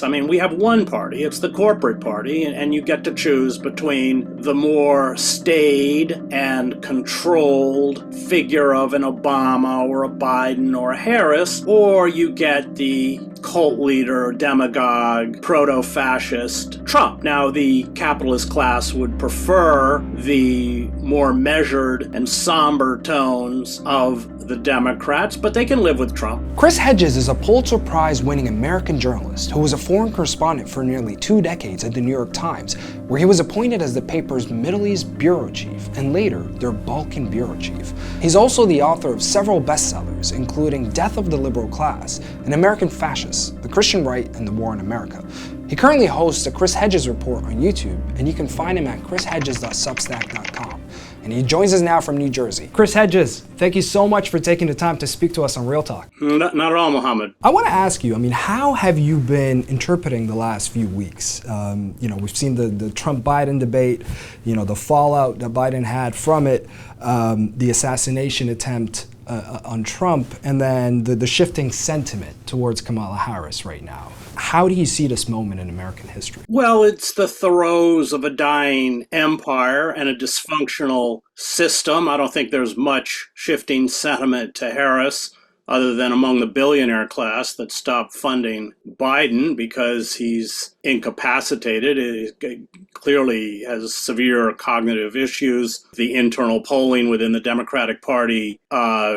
I mean, we have one party, it's the corporate party, and you get to choose between the more staid and controlled figure of an Obama or a Biden or a Harris, or you get the cult leader, demagogue, proto-fascist Trump. Now, the capitalist class would prefer the more measured and somber tones of the Democrats, but they can live with Trump. Chris Hedges is a Pulitzer Prize-winning American journalist who was a foreign correspondent for nearly 2 decades at the New York Times, where he was appointed as the paper's Middle East bureau chief and later their Balkan bureau chief. He's also the author of several bestsellers, including Death of the Liberal Class, An American Fascist, The Christian Right, and the War in America. He currently hosts a Chris Hedges Report on YouTube, and you can find him at chrishedges.substack.com. And he joins us now from New Jersey. Chris Hedges, thank you so much for taking the time to speak to us on Real Talk. Not at all, Mohamed. I want to ask you, how have you been interpreting the last few weeks? We've seen the Trump-Biden debate, the fallout that Biden had from it, the assassination attempt on Trump, and then the shifting sentiment towards Kamala Harris right now. How do you see this moment in American history? Well, it's the throes of a dying empire and a dysfunctional system. I don't think there's much shifting sentiment to Harris other than among the billionaire class that stopped funding Biden because he's incapacitated. He clearly has severe cognitive issues. The internal polling within the Democratic Party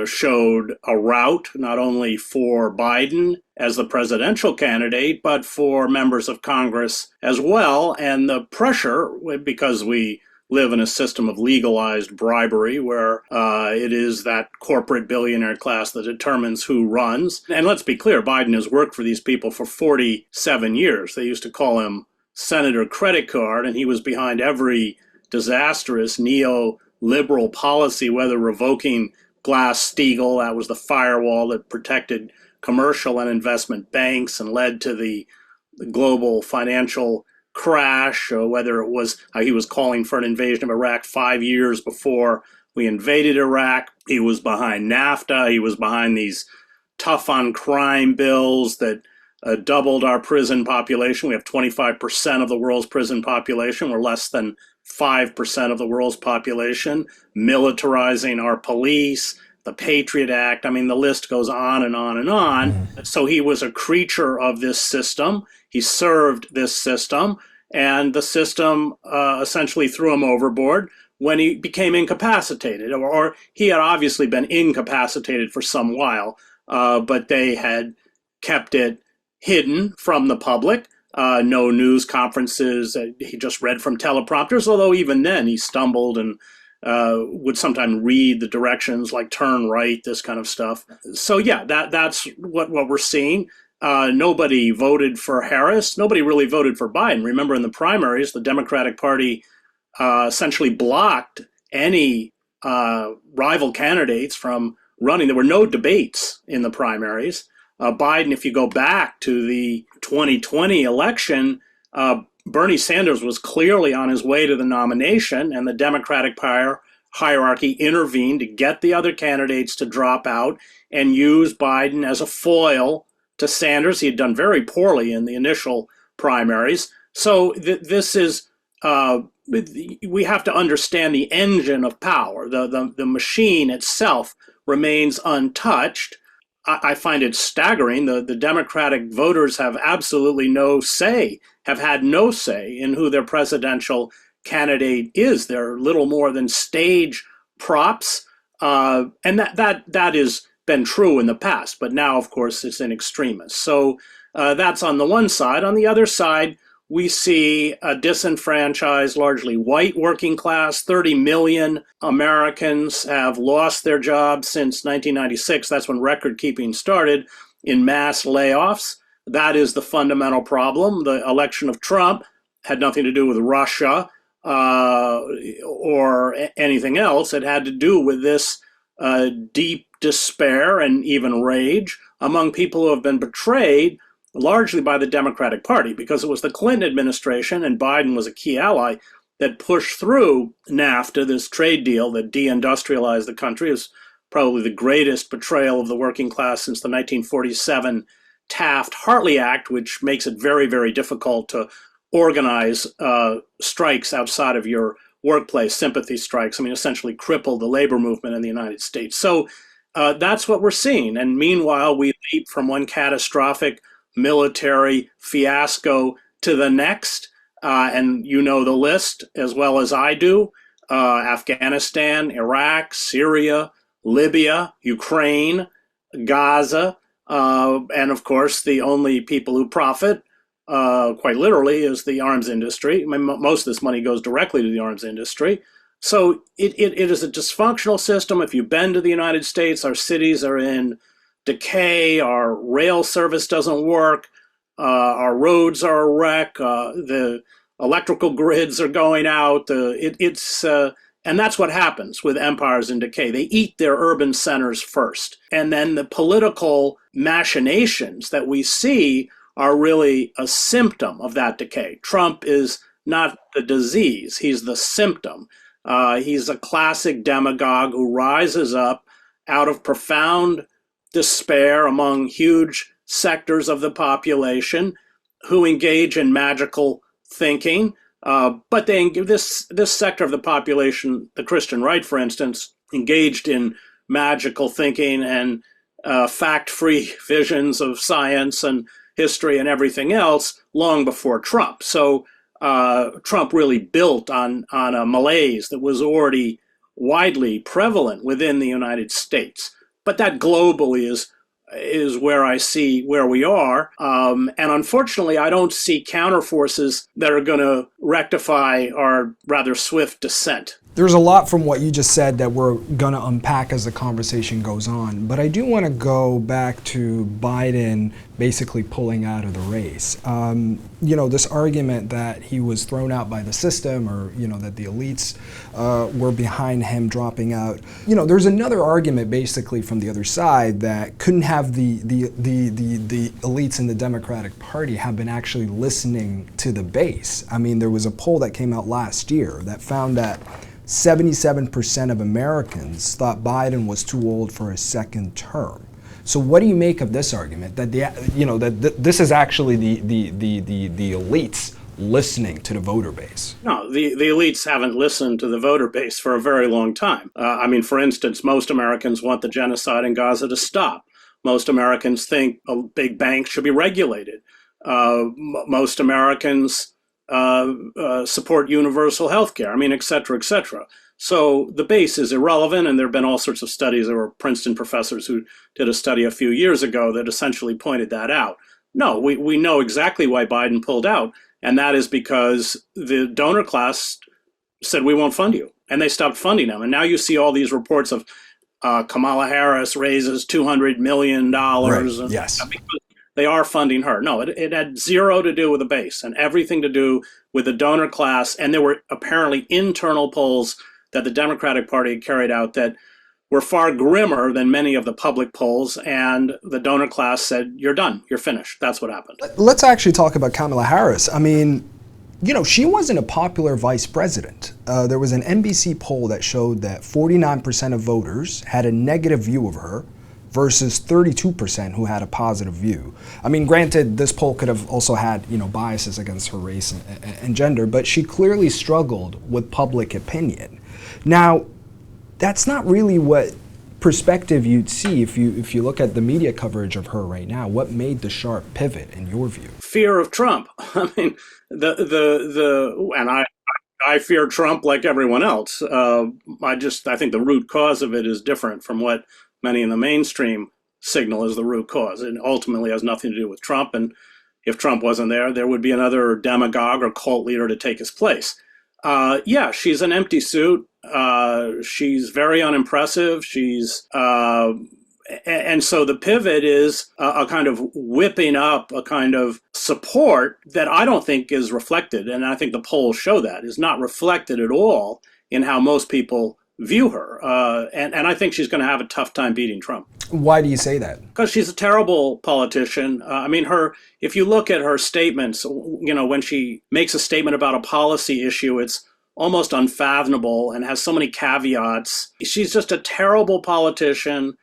showed a rout not only for Biden as the presidential candidate, but for members of Congress as well. And the pressure, because we live in a system of legalized bribery where it is that corporate billionaire class that determines who runs. And let's be clear, Biden has worked for these people for 47 years. They used to call him Senator Credit Card, and he was behind every disastrous neoliberal policy, whether revoking Glass-Steagall, that was the firewall that protected commercial and investment banks and led to the global financial crash, or whether it was how he was calling for an invasion of Iraq 5 years before we invaded Iraq. He was behind NAFTA. He was behind these tough on crime bills that doubled our prison population. We have 25% of the world's prison population. We're less than 5% of the world's population. Militarizing our police, the Patriot Act. The list goes on and on and on. So he was a creature of this system. He served this system, and the system essentially threw him overboard when he became incapacitated, or he had obviously been incapacitated for some while, but they had kept it hidden from the public. No news conferences. He just read from teleprompters, although even then he stumbled and would sometimes read the directions like turn right, this kind of stuff. So yeah, that's what we're seeing. Nobody voted for Harris. Nobody really voted for Biden. Remember, in the primaries, the Democratic Party essentially blocked any rival candidates from running. There were no debates in the primaries. Biden, if you go back to the 2020 election, Bernie Sanders was clearly on his way to the nomination, and the Democratic hierarchy intervened to get the other candidates to drop out and use Biden as a foil to Sanders. He had done very poorly in the initial primaries. So this is, we have to understand the engine of power. The machine itself remains untouched. I find it staggering. The Democratic voters have absolutely no say, have had no say in who their presidential candidate is. They're little more than stage props. And that has been true in the past, but now, of course, it's in extremis. So that's on the one side. On the other side, we see a disenfranchised, largely white working class. 30 million Americans have lost their jobs since 1996. That's when record keeping started, in mass layoffs. That is the fundamental problem. The election of Trump had nothing to do with Russia or anything else. It had to do with this deep despair and even rage among people who have been betrayed largely by the Democratic Party, because it was the Clinton administration, and Biden was a key ally, that pushed through NAFTA, this trade deal that deindustrialized the country. Is probably the greatest betrayal of the working class since the 1947 Taft-Hartley Act, which makes it very, very difficult to organize strikes outside of your workplace, sympathy strikes. I mean, essentially crippled the labor movement in the United States. So that's what we're seeing. And meanwhile, we leap from one catastrophic military fiasco to the next. And you know the list as well as I do. Afghanistan, Iraq, Syria, Libya, Ukraine, Gaza, and of course, the only people who profit, quite literally, is the arms industry. I mean, most of this money goes directly to the arms industry. So it is a dysfunctional system. If you've been to the United States, our cities are in decay, our rail service doesn't work, our roads are a wreck, the electrical grids are going out. And that's what happens with empires in decay. They eat their urban centers first. And then the political machinations that we see are really a symptom of that decay. Trump is not the disease, he's the symptom. He's a classic demagogue who rises up out of profound despair among huge sectors of the population who engage in magical thinking, but this sector of the population, the Christian right, for instance, engaged in magical thinking and fact-free visions of science and history and everything else long before Trump. So Trump really built on a malaise that was already widely prevalent within the United States. But that globally is where I see where we are. And unfortunately, I don't see counterforces that are going to rectify our rather swift descent. There's a lot from what you just said that we're going to unpack as the conversation goes on. But I do want to go back to Biden basically pulling out of the race. This argument that he was thrown out by the system, or, that the elites were behind him dropping out. There's another argument basically from the other side that couldn't have the elites in the Democratic Party have been actually listening to the base. I mean, there was a poll that came out last year that found that 77% of Americans thought Biden was too old for a second term. So what do you make of this argument that this is actually the elites listening to the voter base? No, the elites haven't listened to the voter base for a very long time. For instance, most Americans want the genocide in Gaza to stop. Most Americans think a big bank should be regulated. Most Americans support universal health care, et cetera, et cetera. So the base is irrelevant, and there have been all sorts of studies. There were Princeton professors who did a study a few years ago that essentially pointed that out. No, we know exactly why Biden pulled out, and that is because the donor class said, we won't fund you, and they stopped funding them. And now you see all these reports of Kamala Harris raises $200 million. Right. Yes. They are funding her. No, it had zero to do with the base and everything to do with the donor class. And there were apparently internal polls that the Democratic Party had carried out that were far grimmer than many of the public polls. And the donor class said, you're done. You're finished. That's what happened. Let's actually talk about Kamala Harris. She wasn't a popular vice president. There was an NBC poll that showed that 49% of voters had a negative view of her, versus 32% who had a positive view. Granted, this poll could have also had, biases against her race and gender, but she clearly struggled with public opinion. Now, that's not really what perspective you'd see if you look at the media coverage of her right now. What made the sharp pivot in your view? Fear of Trump. And I fear Trump like everyone else. I think the root cause of it is different from what many in the mainstream signal as the root cause. It ultimately has nothing to do with Trump. And if Trump wasn't there would be another demagogue or cult leader to take his place. She's an empty suit. She's very unimpressive. And so the pivot is a kind of whipping up a kind of support that I don't think is reflected. And I think the polls show that is not reflected at all in how most people view her. And I think she's going to have a tough time beating Trump. Why do you say that? Because she's a terrible politician. If you look at her statements, when she makes a statement about a policy issue, it's almost unfathomable and has so many caveats. She's just a terrible politician.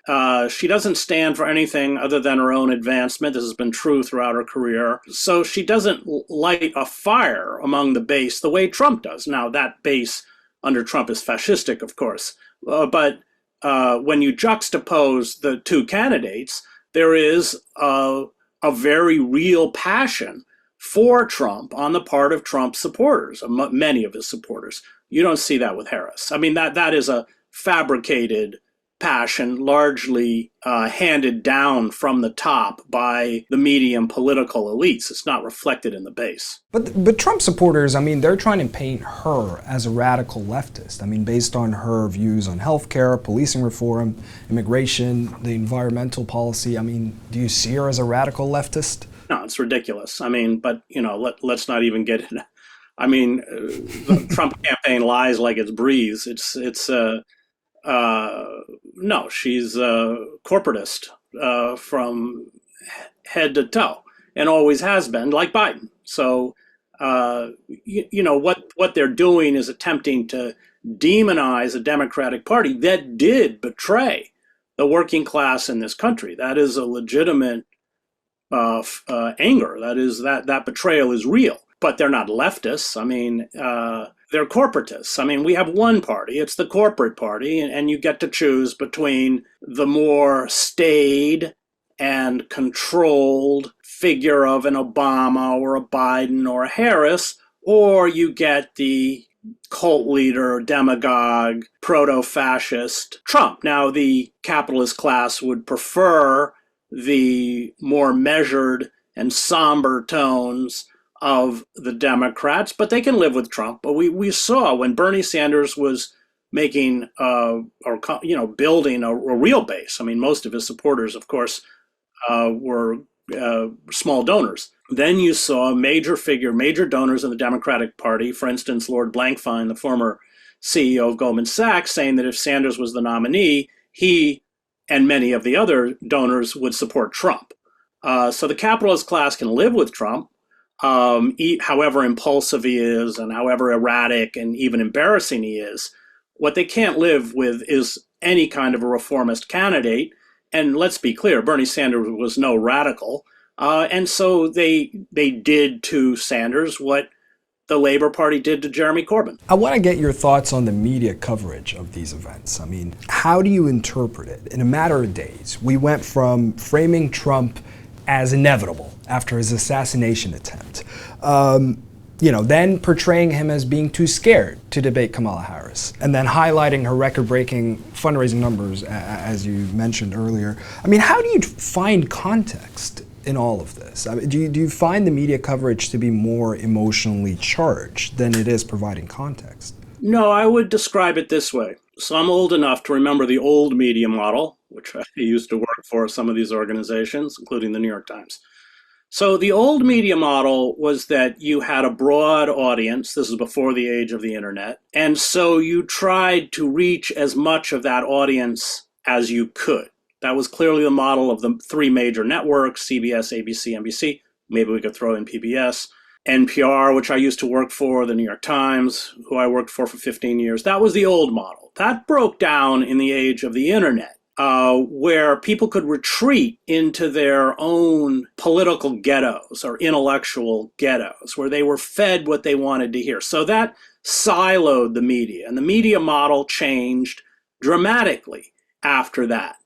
She doesn't stand for anything other than her own advancement. This has been true throughout her career. So she doesn't light a fire among the base the way Trump does. Now, that base under Trump is fascistic, of course. But when you juxtapose the two candidates, there is a very real passion for Trump on the part of Trump supporters, many of his supporters. You don't see that with Harris. I mean, that is a fabricated passion, largely handed down from the top by the media and political elites. It's not reflected in the base. But Trump supporters, I mean, they're trying to paint her as a radical leftist. I mean, based on her views on healthcare, policing reform, immigration, the environmental policy. I mean, do you see her as a radical leftist? No, it's ridiculous. I mean, but, let's not even get into, the Trump campaign lies like it's breeze. No, she's a corporatist from head to toe and always has been, like Biden. So, what they're doing is attempting to demonize a Democratic Party that did betray the working class in this country. That is a legitimate anger. That betrayal is real, but they're not leftists. I mean, they're corporatists. I mean, we have one party, it's the corporate party, and you get to choose between the more staid and controlled figure of an Obama or a Biden or a Harris, or you get the cult leader, demagogue, proto-fascist Trump. Now, the capitalist class would prefer the more measured and somber tones of the Democrats, but they can live with Trump. But we saw when Bernie Sanders was making building a real base. I mean, most of his supporters, of course, were small donors. Then you saw major donors in the Democratic Party. For instance, Lord Blankfein, the former CEO of Goldman Sachs, saying that if Sanders was the nominee, he and many of the other donors would support Trump. So the capitalist class can live with Trump, however impulsive he is and however erratic and even embarrassing he is. What they can't live with is any kind of a reformist candidate. And let's be clear, Bernie Sanders was no radical. And so they did to Sanders what the Labor Party did to Jeremy Corbyn. I want to get your thoughts on the media coverage of these events. I mean, how do you interpret it? In a matter of days, we went from framing Trump as inevitable after his assassination attempt, then portraying him as being too scared to debate Kamala Harris, and then highlighting her record-breaking fundraising numbers, as you mentioned earlier. I mean, how do you find context in all of this? I mean, do you find the media coverage to be more emotionally charged than it is providing context? No, I would describe it this way. So I'm old enough to remember the old media model, which I used to work for some of these organizations, including the New York Times. So the old media model was that you had a broad audience. This is before the age of the internet. And so you tried to reach as much of that audience as you could. That was clearly the model of the three major networks, CBS, ABC, NBC. Maybe we could throw in PBS. NPR, which I used to work for, the New York Times, who I worked for 15 years. That was the old model. That broke down in the age of the internet, where people could retreat into their own political ghettos or intellectual ghettos, where they were fed what they wanted to hear. So that siloed the media, and the media model changed dramatically after that.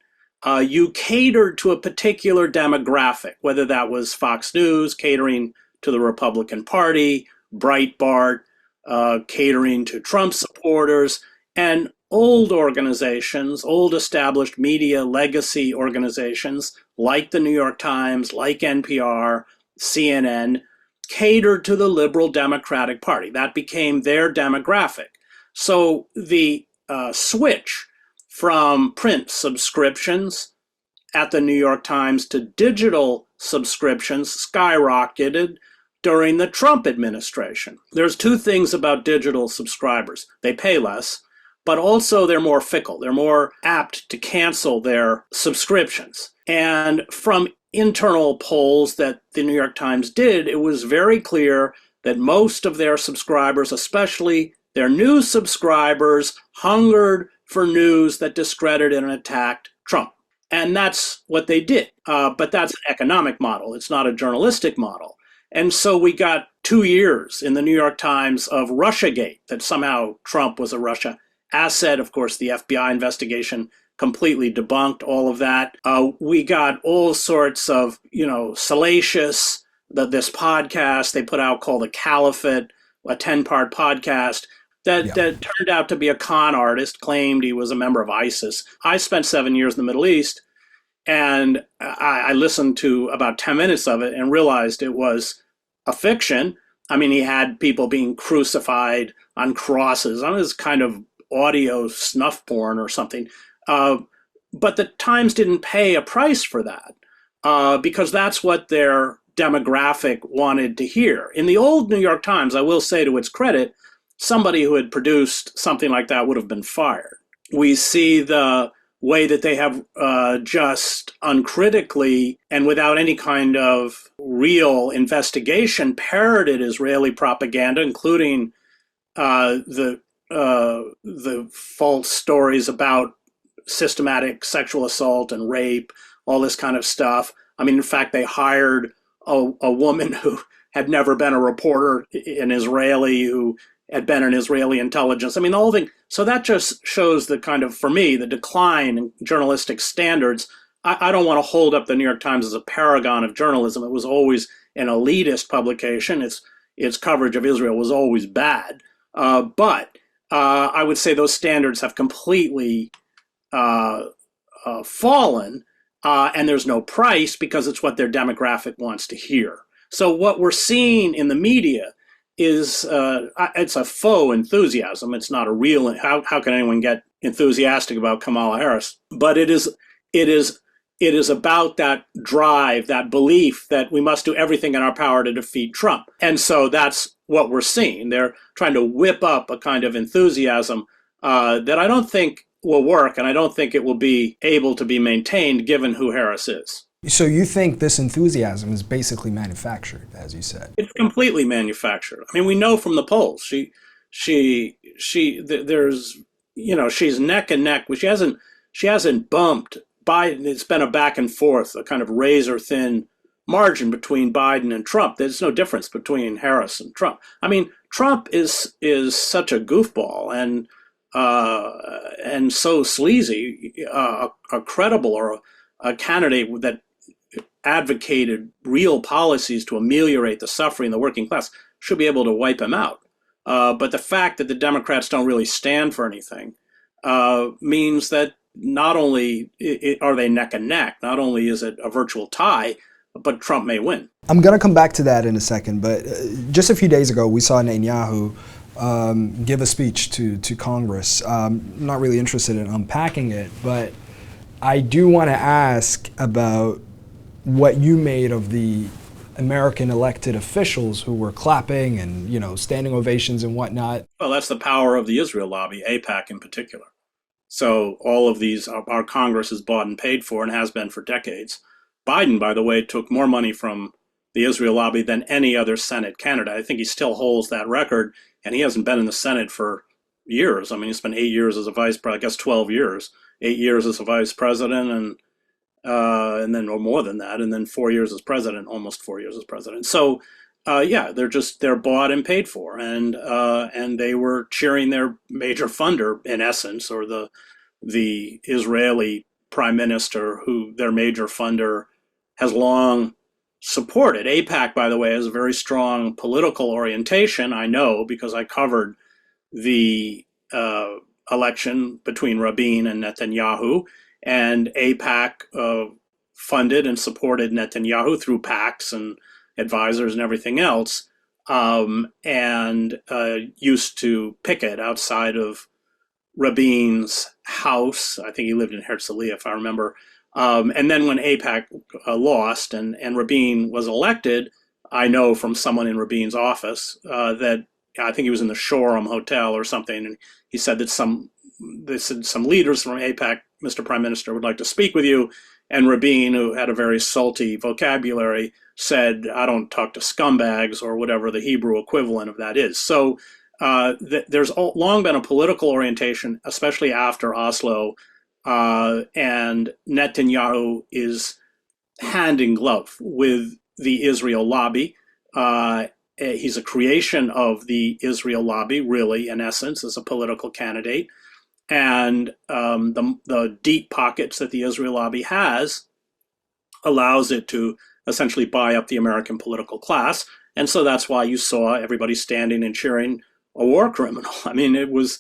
You catered to a particular demographic, whether that was Fox News catering to the Republican Party, Breitbart catering to Trump supporters, and old organizations, old established media legacy organizations like the New York Times, like NPR, CNN, catered to the liberal Democratic Party. That became their demographic. So the switch from print subscriptions at the New York Times to digital subscriptions skyrocketed during the Trump administration. There's two things about digital subscribers. They pay less, but also they're more fickle. They're more apt to cancel their subscriptions. And from internal polls that the New York Times did, it was very clear that most of their subscribers, especially Their news subscribers hungered for news that discredited and attacked Trump. And that's what they did. But that's an economic model. It's not a journalistic model. And so we got 2 years in the New York Times of Russiagate, that somehow Trump was a Russia asset. Of course, the FBI investigation completely debunked all of that. We got all sorts of, salacious, this podcast they put out called The Caliphate, a 10-part podcast that turned out to be a con artist, claimed he was a member of ISIS. I spent 7 years in the Middle East, and I listened to about 10 minutes of it and realized it was a fiction. I mean, he had people being crucified on crosses. I mean, this kind of audio snuff porn or something. But the Times didn't pay a price for that because that's what their demographic wanted to hear. In the old New York Times, I will say to its credit, somebody who had produced something like that would have been fired. We see the way that they have just uncritically and without any kind of real investigation parroted Israeli propaganda, including the false stories about systematic sexual assault and rape, all this kind of stuff. I mean, in fact, they hired a woman who had never been a reporter, an Israeli who had been in Israeli intelligence. I mean, the whole thing. So that just shows the kind of, for me, the decline in journalistic standards. I don't want to hold up the New York Times as a paragon of journalism. It was always an elitist publication. Its coverage of Israel was always bad. But I would say those standards have completely fallen, and there's no price because it's what their demographic wants to hear. So what we're seeing in the media is it's a faux enthusiasm. It's not a real. How can anyone get enthusiastic about Kamala Harris? But it is about that drive, that belief that we must do everything in our power to defeat Trump. And so that's what we're seeing. They're trying to whip up a kind of enthusiasm that I don't think will work, and I don't think it will be able to be maintained given who Harris is. So you think this enthusiasm is basically manufactured, as you said? It's completely manufactured. I mean, we know from the polls. There's, she's neck and neck. She hasn't bumped Biden. It's been a back and forth, a kind of razor thin margin between Biden and Trump. There's no difference between Harris and Trump. I mean, Trump is such a goofball and so sleazy. A credible or a candidate that advocated real policies to ameliorate the suffering of the working class should be able to wipe him out. But the fact that the Democrats don't really stand for anything means that not only are they neck and neck, not only is it a virtual tie, but Trump may win. I'm going to come back to that in a second, but just a few days ago, we saw Netanyahu give a speech to Congress. Not really interested in unpacking it, but I do want to ask about what you made of the American elected officials who were clapping and, standing ovations and whatnot. Well, that's the power of the Israel lobby, AIPAC in particular. So all of these, our Congress is bought and paid for and has been for decades. Biden, by the way, took more money from the Israel lobby than any other Senate candidate. I think he still holds that record, and he hasn't been in the Senate for years. I mean, he spent 8 years as a vice president, I guess 12 years, 8 years as a vice president, and then or more than that, and then 4 years as president, almost 4 years as president. So, they're bought and paid for, and they were cheering their major funder in essence, or the Israeli prime minister, who their major funder has long supported. AIPAC, by the way, has a very strong political orientation. I know because I covered the election between Rabin and Netanyahu. And AIPAC funded and supported Netanyahu through PACs and advisors and everything else, and used to picket outside of Rabin's house. I think he lived in Herzliya, if I remember. And then when AIPAC lost and Rabin was elected, I know from someone in Rabin's office that I think he was in the Shoreham Hotel or something, and he said that some leaders from AIPAC, Mr. Prime Minister, would like to speak with you. And Rabin, who had a very salty vocabulary, said, I don't talk to scumbags, or whatever the Hebrew equivalent of that is. So there's long been a political orientation, especially after Oslo, and Netanyahu is hand in glove with the Israel lobby. He's a creation of the Israel lobby, really, in essence, as a political candidate. And the deep pockets that the Israel lobby has allows it to essentially buy up the American political class. And so that's why you saw everybody standing and cheering a war criminal. I mean, it was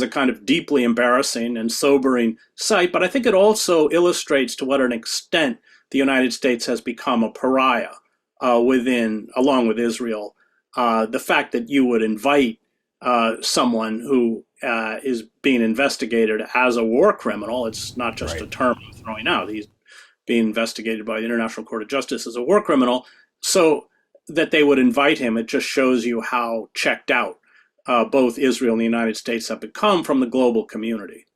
a kind of deeply embarrassing and sobering sight, but I think it also illustrates to what an extent the United States has become a pariah along with Israel. The fact that you would invite someone who is being investigated as a war criminal, it's not just a term I'm throwing out. He's being investigated by the International Court of Justice as a war criminal. So that they would invite him, it just shows you how checked out both Israel and the United States have become from the global community.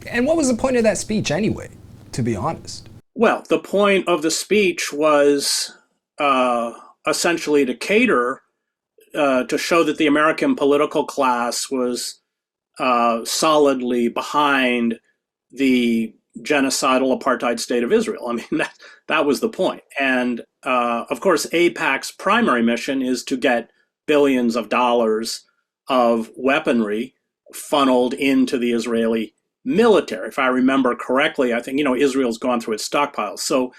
And what was the point of that speech anyway, to be honest? Well, the point of the speech was essentially to cater to show that the American political class was solidly behind the genocidal apartheid state of Israel. I mean, that was the point. And of course, AIPAC's primary mission is to get billions of dollars of weaponry funneled into the Israeli military. If I remember correctly, I think, Israel's gone through its stockpiles. So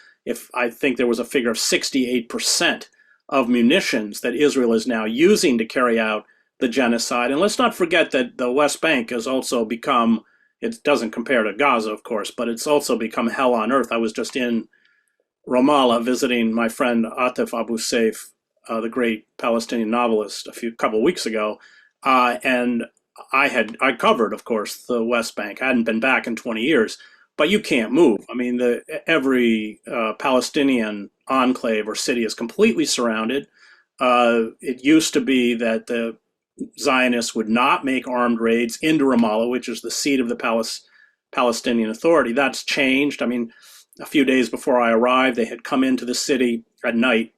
I think there was a figure of 68% of munitions that Israel is now using to carry out the genocide. And let's not forget that the West Bank has also become, it doesn't compare to Gaza, of course, but it's also become hell on earth. I was just in Ramallah visiting my friend Atif Abu Saif, the great Palestinian novelist, a couple of weeks ago. And I covered, of course, the West Bank. I hadn't been back in 20 years, but you can't move. I mean, every Palestinian enclave or city is completely surrounded. It used to be that the Zionists would not make armed raids into Ramallah, which is the seat of the Palestinian Authority. That's changed. I mean, a few days before I arrived, they had come into the city at night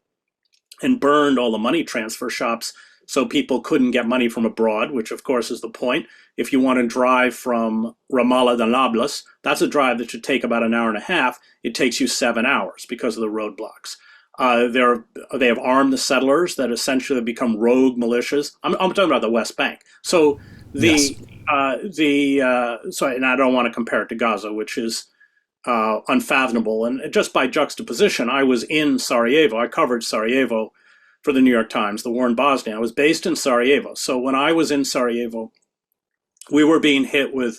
and burned all the money transfer shops so people couldn't get money from abroad, which of course is the point. If you want to drive from Ramallah to Nablus, that's a drive that should take about an hour and a half. It takes you 7 hours because of the roadblocks. They have armed the settlers that essentially have become rogue militias. I'm talking about the West Bank. So and I don't want to compare it to Gaza, which is unfathomable. And just by juxtaposition, I was in Sarajevo. I covered Sarajevo for the New York Times, the war in Bosnia. I was based in Sarajevo. So when I was in Sarajevo, we were being hit with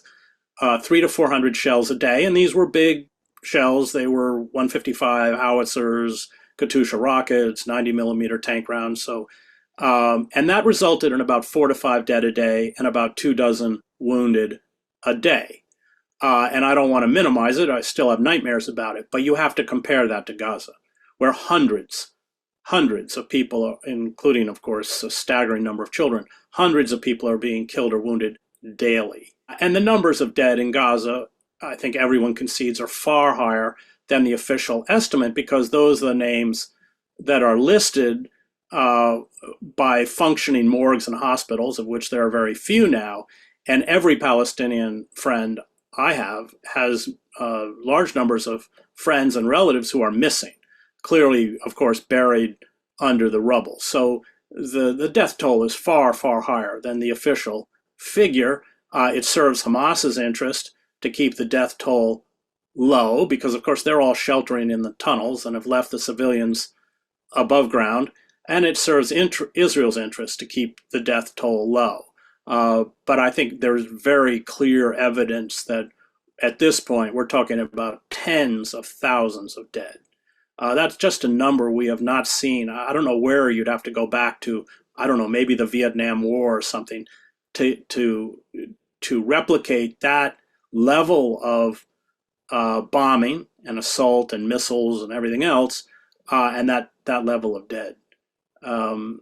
300 to 400 shells a day. And these were big shells. They were 155 howitzers, Katyusha rockets, 90 millimeter tank rounds. So, and that resulted in about 4 to 5 dead a day and about 24 wounded a day. And I don't want to minimize it. I still have nightmares about it. But you have to compare that to Gaza, where hundreds of people, including, of course, a staggering number of children, hundreds of people are being killed or wounded daily. And the numbers of dead in Gaza, I think everyone concedes, are far higher than the official estimate, because those are the names that are listed by functioning morgues and hospitals, of which there are very few now. And every Palestinian friend I have has large numbers of friends and relatives who are missing, clearly, of course, buried under the rubble. So the death toll is far, far higher than the official figure. It serves Hamas's interest to keep the death toll low, because, of course, they're all sheltering in the tunnels and have left the civilians above ground. And it serves Israel's interest to keep the death toll low. But I think there's very clear evidence that at this point, we're talking about tens of thousands of dead. That's just a number we have not seen. I don't know where you'd have to go back to. I don't know, maybe the Vietnam War or something to replicate that level of bombing and assault and missiles and everything else, and that level of dead.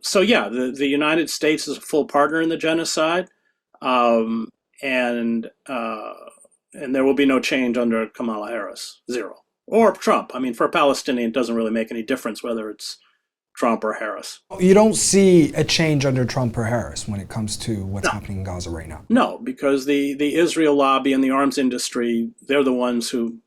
So yeah, the United States is a full partner in the genocide, and there will be no change under Kamala Harris, zero. Or Trump. I mean, for a Palestinian, it doesn't really make any difference whether it's Trump or Harris. You don't see a change under Trump or Harris when it comes to what's happening in Gaza right now? No, because the Israel lobby and the arms industry, they're the ones who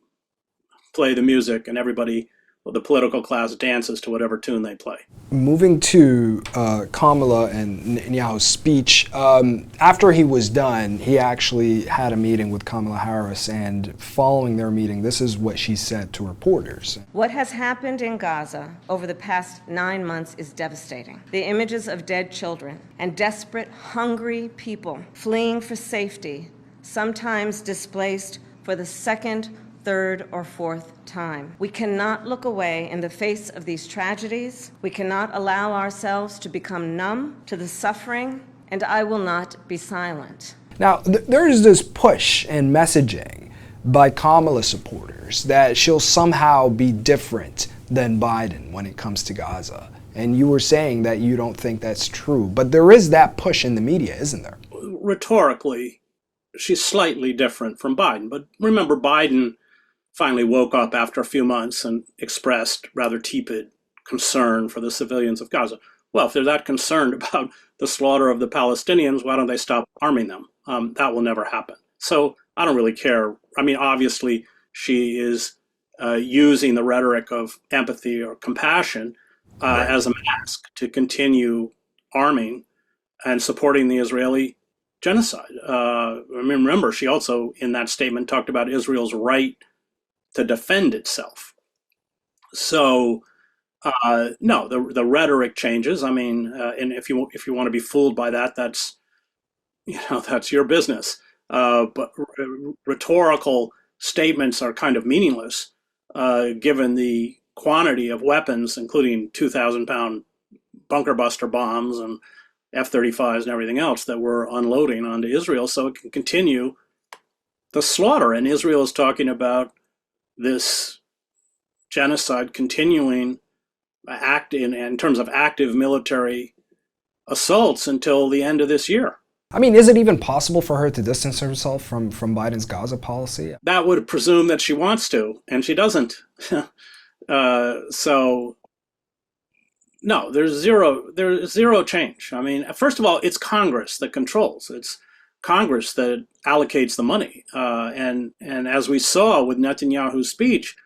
play the music, and everybody, well, the political class dances to whatever tune they play. Moving to Kamala and Netanyahu's speech, after he was done, he actually had a meeting with Kamala Harris, and following their meeting, this is what she said to reporters. What has happened in Gaza over the past 9 months is devastating. The images of dead children and desperate, hungry people fleeing for safety, sometimes displaced for the second, third, or fourth time. We cannot look away in the face of these tragedies. We cannot allow ourselves to become numb to the suffering, and I will not be silent. Now, there is this push and messaging by Kamala supporters that she'll somehow be different than Biden when it comes to Gaza. And you were saying that you don't think that's true, but there is that push in the media, isn't there? Rhetorically, she's slightly different from Biden. But remember, Biden finally woke up after a few months and expressed rather tepid concern for the civilians of Gaza. Well, if they're that concerned about the slaughter of the Palestinians, why don't they stop arming them? That will never happen. So I don't really care. I mean, obviously, she is using the rhetoric of empathy or compassion as a mask to continue arming and supporting the Israeli genocide. I mean, remember, she also, in that statement, talked about Israel's right to defend itself. So, no, the rhetoric changes. I mean, and if you want to be fooled by that, that's your business. But rhetorical statements are kind of meaningless, given the quantity of weapons, including 2,000-pound bunker buster bombs and F-35s and everything else that we're unloading onto Israel, so it can continue the slaughter. And Israel is talking about this genocide continuing in terms of active military assaults until the end of this year. I mean, is it even possible for her to distance herself from Biden's Gaza policy? That would presume that she wants to, and she doesn't. So, no, there's zero change. I mean, first of all, it's Congress that controls. It's Congress that allocates the money. And as we saw with Netanyahu's speech,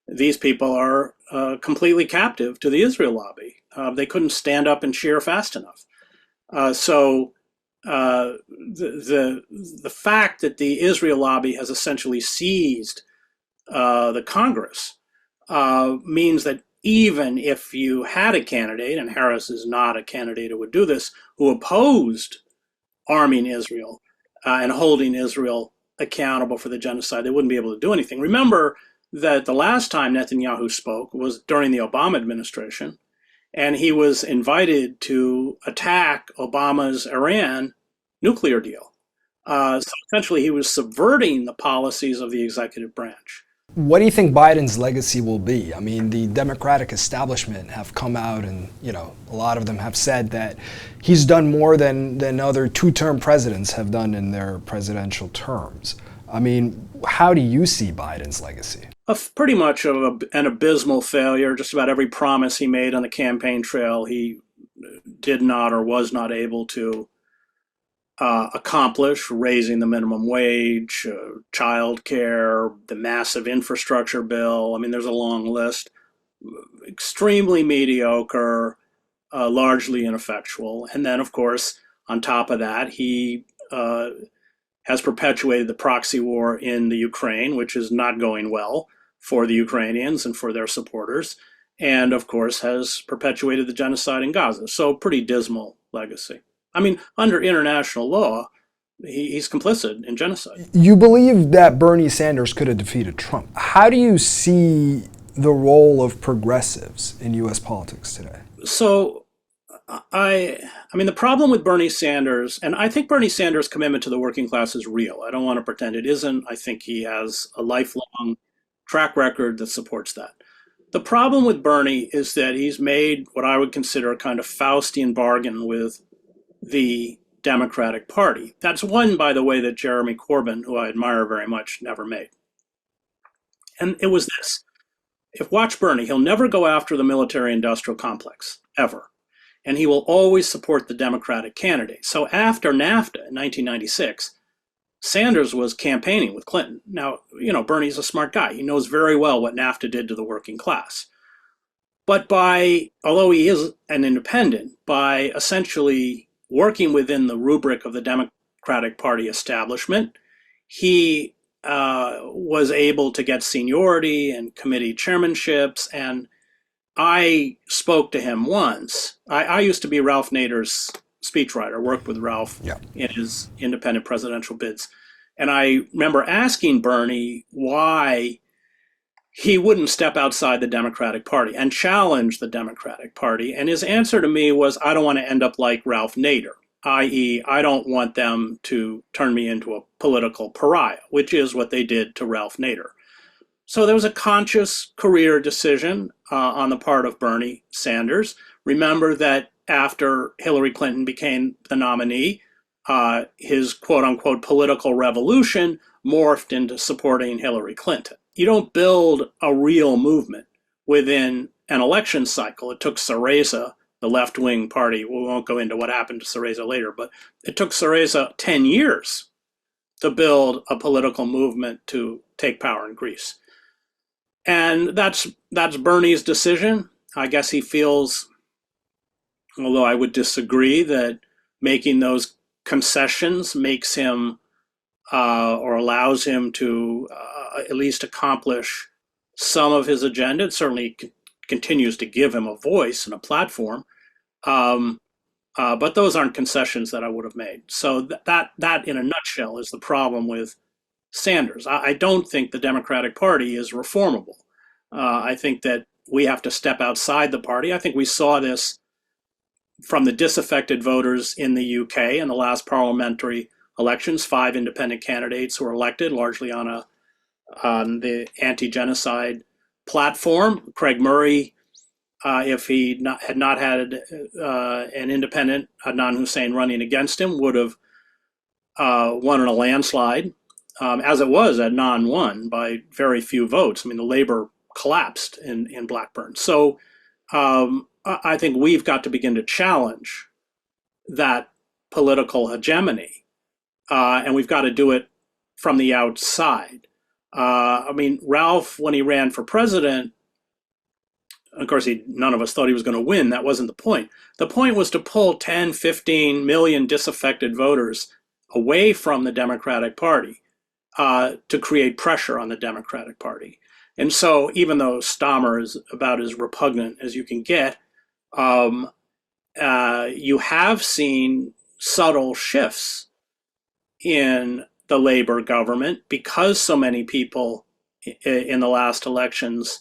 these people are completely captive to the Israel lobby. They couldn't stand up and cheer fast enough. So the fact that the Israel lobby has essentially seized the Congress means that even if you had a candidate, and Harris is not a candidate who would do this, who opposed arming Israel and holding Israel accountable for the genocide, they wouldn't be able to do anything. Remember that the last time Netanyahu spoke was during the Obama administration, and he was invited to attack Obama's Iran nuclear deal. So essentially, he was subverting the policies of the executive branch. What do you think Biden's legacy will be? I mean, the Democratic establishment have come out and, a lot of them have said that he's done more than other two-term presidents have done in their presidential terms. I mean, how do you see Biden's legacy? Pretty much of an abysmal failure. Just about every promise he made on the campaign trail, he did not or was not able to accomplish: raising the minimum wage, child care, the massive infrastructure bill. I mean, there's a long list. Extremely mediocre, largely ineffectual. And then, of course, on top of that, he has perpetuated the proxy war in the Ukraine, which is not going well for the Ukrainians and for their supporters. And, of course, has perpetuated the genocide in Gaza. So pretty dismal legacy. I mean, under international law, he's complicit in genocide. You believe that Bernie Sanders could have defeated Trump. How do you see the role of progressives in U.S. politics today? So, I mean, the problem with Bernie Sanders, and I think Bernie Sanders' commitment to the working class is real. I don't want to pretend it isn't. I think he has a lifelong track record that supports that. The problem with Bernie is that he's made what I would consider a kind of Faustian bargain with the Democratic Party. That's one, by the way, that Jeremy Corbyn, who I admire very much, never made. And it was this. If watch Bernie, he'll never go after the military-industrial complex. ever. And he will always support the Democratic candidate. So after NAFTA in 1996, Sanders was campaigning with Clinton. Now, Bernie's a smart guy. He knows very well what NAFTA did to the working class. But although he is an independent, by essentially working within the rubric of the Democratic Party establishment, he was able to get seniority and committee chairmanships. And I spoke to him once. I used to be Ralph Nader's speechwriter, worked with Ralph in his independent presidential bids. And I remember asking Bernie why he wouldn't step outside the Democratic Party and challenge the Democratic Party. And his answer to me was, I don't want to end up like Ralph Nader, i.e., I don't want them to turn me into a political pariah, which is what they did to Ralph Nader. So there was a conscious career decision on the part of Bernie Sanders. Remember that after Hillary Clinton became the nominee, his quote-unquote political revolution morphed into supporting Hillary Clinton. You don't build a real movement within an election cycle. It took Syriza, the left-wing party. We won't go into what happened to Syriza later, but it took Syriza 10 years to build a political movement to take power in Greece. And that's Bernie's decision. I guess he feels, although I would disagree, that making those concessions makes him or allows him to at least accomplish some of his agenda. It certainly continues to give him a voice and a platform, but those aren't concessions that I would have made. So that in a nutshell is the problem with Sanders. I don't think the Democratic Party is reformable. I think that we have to step outside the party. I think we saw this from the disaffected voters in the UK in the last parliamentary elections. 5 independent candidates were elected, largely on the anti-genocide platform. Craig Murray, if he had not had an independent, Adnan Hussein, running against him, would have won in a landslide. As it was, Adnan won by very few votes. I mean, the Labour collapsed in Blackburn. So I think we've got to begin to challenge that political hegemony, and we've got to do it from the outside. I mean, Ralph, when he ran for president, of course, none of us thought he was going to win. That wasn't the point. The point was to pull 10, 15 million disaffected voters away from the Democratic Party to create pressure on the Democratic Party. And so even though Stammer is about as repugnant as you can get, you have seen subtle shifts in the Labour government because so many people in the last elections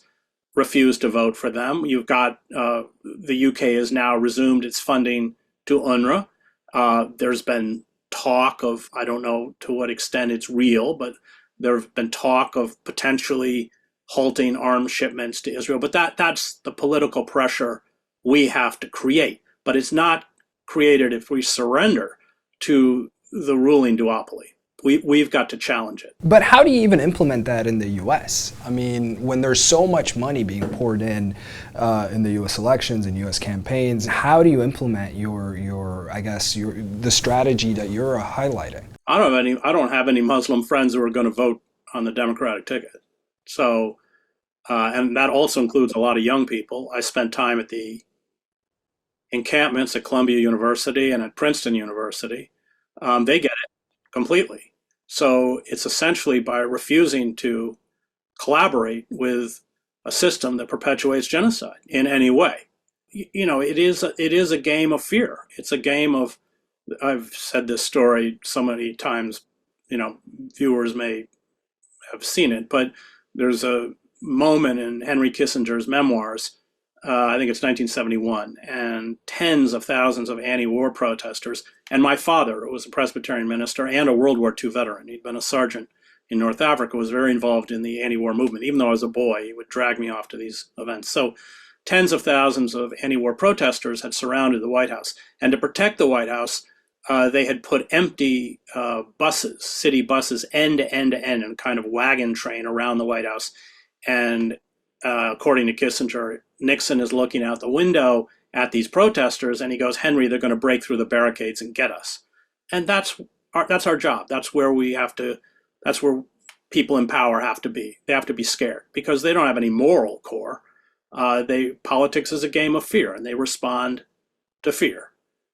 refused to vote for them. You've got the UK has now resumed its funding to UNRWA. There's been talk of, I don't know to what extent it's real, but there have been talk of potentially halting arms shipments to Israel. But that's the political pressure we have to create. But it's not created if we surrender to the ruling duopoly. We've got to challenge it. But how do you even implement that in the U.S.? I mean, when there's so much money being poured in the U.S. elections and U.S. campaigns, how do you implement the strategy that you're highlighting? I don't have any Muslim friends who are going to vote on the Democratic ticket. So, and that also includes a lot of young people. I spent time at the encampments at Columbia University and at Princeton University. They get it completely. So it's essentially by refusing to collaborate with a system that perpetuates genocide in any way. It is a game of fear. It's a game of, I've said this story so many times, viewers may have seen it, but there's a moment in Henry Kissinger's memoirs, I think it's 1971, and tens of thousands of anti-war protesters, and my father, who was a Presbyterian minister and a World War II veteran, he'd been a sergeant in North Africa, was very involved in the anti-war movement. Even though I was a boy, he would drag me off to these events. So tens of thousands of anti-war protesters had surrounded the White House. And to protect the White House, they had put empty buses, city buses, end to end to end, in a kind of wagon train around the White House. And according to Kissinger, Nixon is looking out the window at these protesters, and he goes, Henry, they're going to break through the barricades and get us. And that's our job. That's where that's where people in power have to be. They have to be scared because they don't have any moral core. Politics is a game of fear, and they respond to fear.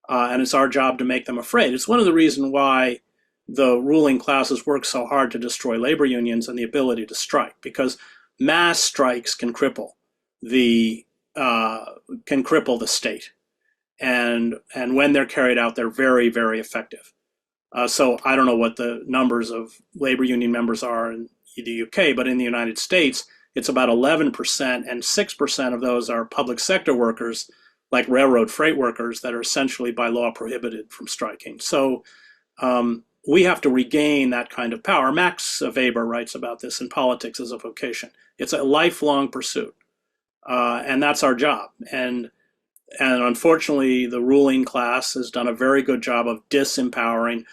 And it's our job to make them afraid. It's one of the reasons why the ruling classes work so hard to destroy labor unions and the ability to strike, because mass strikes can cripple the state, and when they're carried out, they're very, very effective. So I don't know what the numbers of labor union members are in the UK, but in the United States, it's about 11%, and 6% of those are public sector workers, like railroad freight workers, that are essentially by law prohibited from striking. So we have to regain that kind of power. Max Weber writes about this in Politics as a Vocation. It's a lifelong pursuit, and that's our job. And unfortunately, the ruling class has done a very good job of disempowering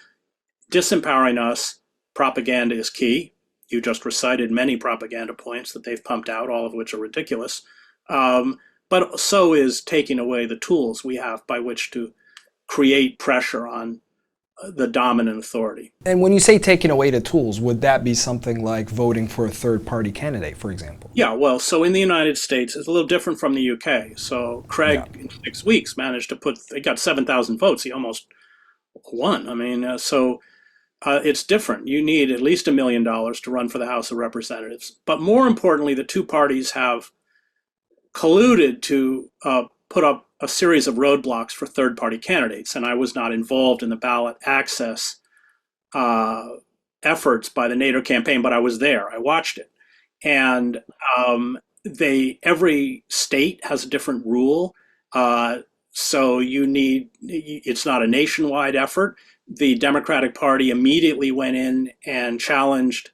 us. Propaganda is key. You just recited many propaganda points that they've pumped out, all of which are ridiculous. But so is taking away the tools we have by which to create pressure on the dominant authority. And when you say taking away the tools, would that be something like voting for a third-party candidate, for example? Yeah, well, so in the United States, it's a little different from the UK. So Craig, in 6 weeks, managed to he got 7,000 votes. He almost won. I mean, it's different. You need at least $1 million to run for the House of Representatives. But more importantly, the two parties have colluded to put up a series of roadblocks for third-party candidates. And I was not involved in the ballot access efforts by the NATO campaign, but I was there. I watched it. And every state has a different rule. So it's not a nationwide effort. The Democratic Party immediately went in and challenged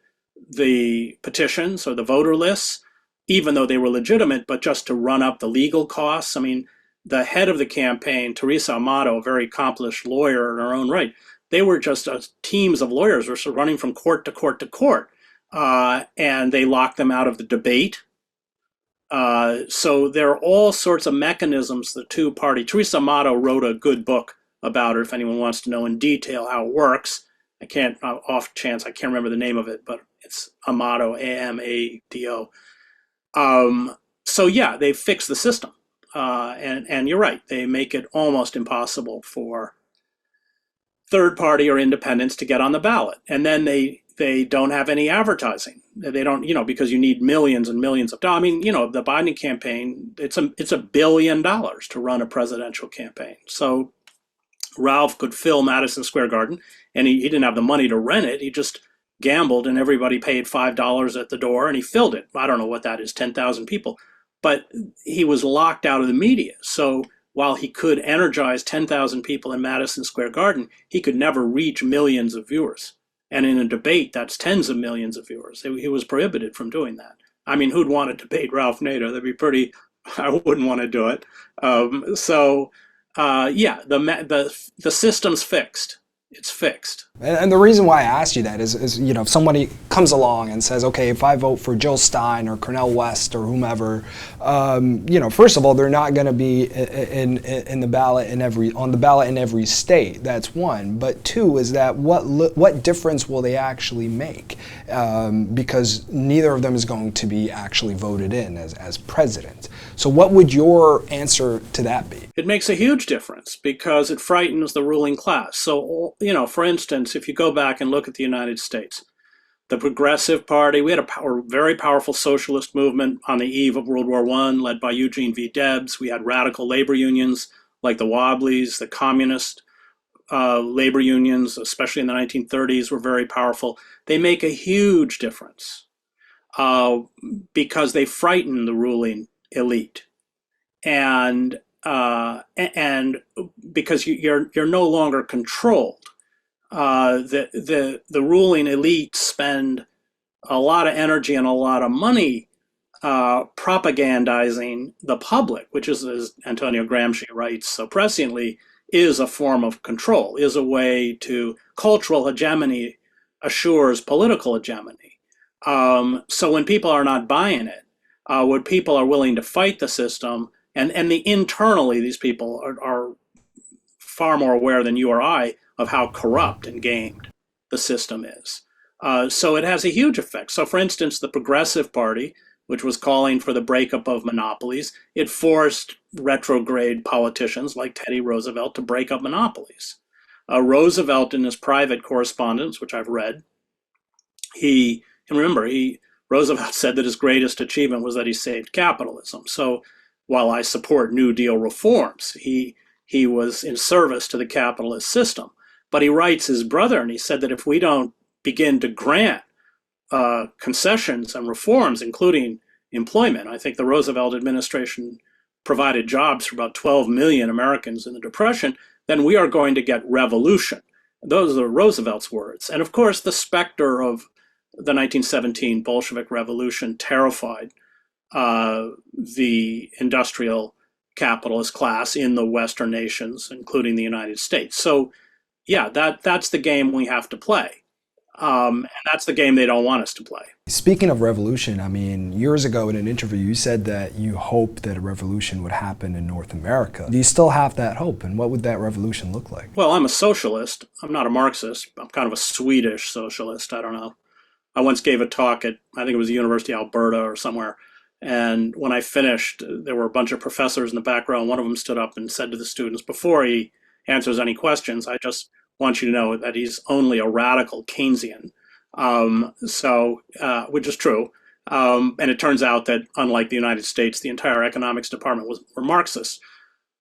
the petitions or the voter lists, even though they were legitimate, but just to run up the legal costs. I mean, the head of the campaign, Teresa Amato, a very accomplished lawyer in her own right, they were just teams of lawyers were sort of running from court to court to court, and they locked them out of the debate. So there are all sorts of mechanisms the two-party. Teresa Amato wrote a good book about it, if anyone wants to know in detail how it works. I can't, off chance, I can't remember the name of it, but it's Amato, A-M-A-D-O. So yeah, they fixed the system. And you're right, they make it almost impossible for third party or independents to get on the ballot. And then they don't have any advertising. They don't, because you need millions and millions of dollars. I mean, the Biden campaign, it's $1 billion to run a presidential campaign. So Ralph could fill Madison Square Garden, and he didn't have the money to rent it. He just gambled, and everybody paid $5 at the door, and he filled it. I don't know what that is, 10,000 people. But he was locked out of the media. So while he could energize 10,000 people in Madison Square Garden, he could never reach millions of viewers. And in a debate, that's tens of millions of viewers. He was prohibited from doing that. I mean, who'd want to debate Ralph Nader? That'd be pretty, I wouldn't want to do it. The system's fixed. It's fixed. And the reason why I asked you that is if somebody comes along and says, okay, if I vote for Jill Stein or Cornel West or whomever, first of all, they're not going to be on the ballot in every state. That's one. But two is that what difference will they actually make? Because neither of them is going to be actually voted in as president. So what would your answer to that be? It makes a huge difference because it frightens the ruling class. So, for instance, if you go back and look at the United States, the Progressive Party, we had a very powerful socialist movement on the eve of World War I, led by Eugene V. Debs. We had radical labor unions like the Wobblies, the communist labor unions, especially in the 1930s, were very powerful. They make a huge difference because they frighten the ruling elite, and because you're no longer controlled. The ruling elite spend a lot of energy and a lot of money propagandizing the public, which is, as Antonio Gramsci writes so presciently, is a form of control, is a way to cultural hegemony assures political hegemony. So when people are not buying it, when people are willing to fight the system And internally, these people are far more aware than you or I of how corrupt and gamed the system is. So it has a huge effect. So, for instance, the Progressive Party, which was calling for the breakup of monopolies, it forced retrograde politicians like Teddy Roosevelt to break up monopolies. Roosevelt, in his private correspondence, which I've read, Roosevelt said that his greatest achievement was that he saved capitalism. So while I support New Deal reforms, he was in service to the capitalist system. But he writes his brother, and he said that if we don't begin to grant concessions and reforms, including employment, I think the Roosevelt administration provided jobs for about 12 million Americans in the Depression, then we are going to get revolution. Those are Roosevelt's words. And of course, the specter of the 1917 Bolshevik Revolution terrified the industrial capitalist class in the Western nations, including the United States. So, yeah, that's the game we have to play. And that's the game they don't want us to play. Speaking of revolution, I mean, years ago in an interview, you said that you hoped that a revolution would happen in North America. Do you still have that hope? And what would that revolution look like? Well, I'm a socialist. I'm not a Marxist. I'm kind of a Swedish socialist. I don't know. I once gave a talk at, I think it was the University of Alberta or somewhere. And when I finished, there were a bunch of professors in the back row. And one of them stood up and said to the students, before he answers any questions, I just want you to know that he's only a radical Keynesian. Which is true. And it turns out that unlike the United States, the entire economics department were Marxists.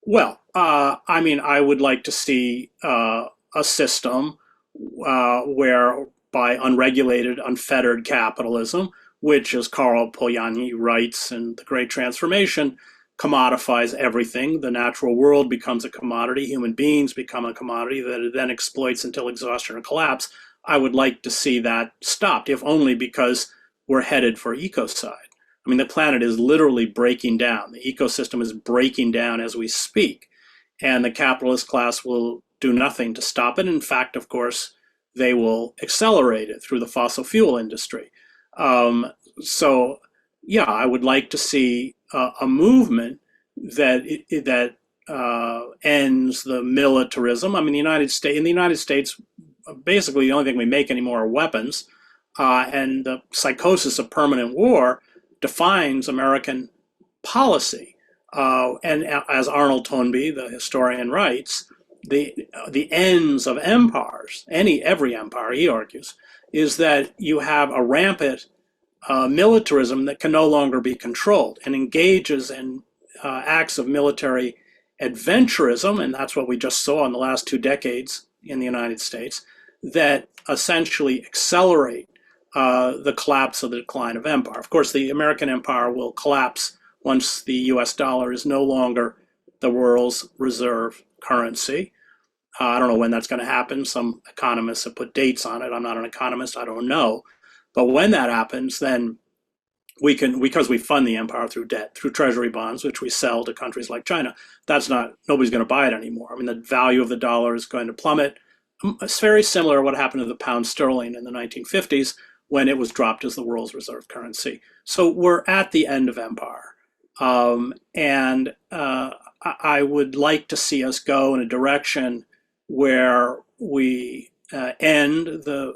Well, I would like to see a system where by unregulated, unfettered capitalism, which, as Karl Polanyi writes in The Great Transformation, commodifies everything. The natural world becomes a commodity. Human beings become a commodity that it then exploits until exhaustion or collapse. I would like to see that stopped, if only because we're headed for ecocide. I mean, the planet is literally breaking down. The ecosystem is breaking down as we speak. And the capitalist class will do nothing to stop it. In fact, of course, they will accelerate it through the fossil fuel industry. I would like to see a movement that ends the militarism. I mean, in the United States, basically the only thing we make anymore are weapons, and the psychosis of permanent war defines American policy. And as Arnold Toynbee, the historian, writes, the ends of empires, every empire, he argues, is that you have a rampant militarism that can no longer be controlled and engages in acts of military adventurism, and that's what we just saw in the last 2 decades in the United States, that essentially accelerate the collapse of the decline of empire. Of course, the American empire will collapse once the US dollar is no longer the world's reserve currency. I don't know when that's going to happen. Some economists have put dates on it. I'm not an economist. I don't know. But when that happens, then we can, because we fund the empire through debt, through treasury bonds, which we sell to countries like China, nobody's going to buy it anymore. I mean, the value of the dollar is going to plummet. It's very similar to what happened to the pound sterling in the 1950s when it was dropped as the world's reserve currency. So we're at the end of empire. I would like to see us go in a direction where we end the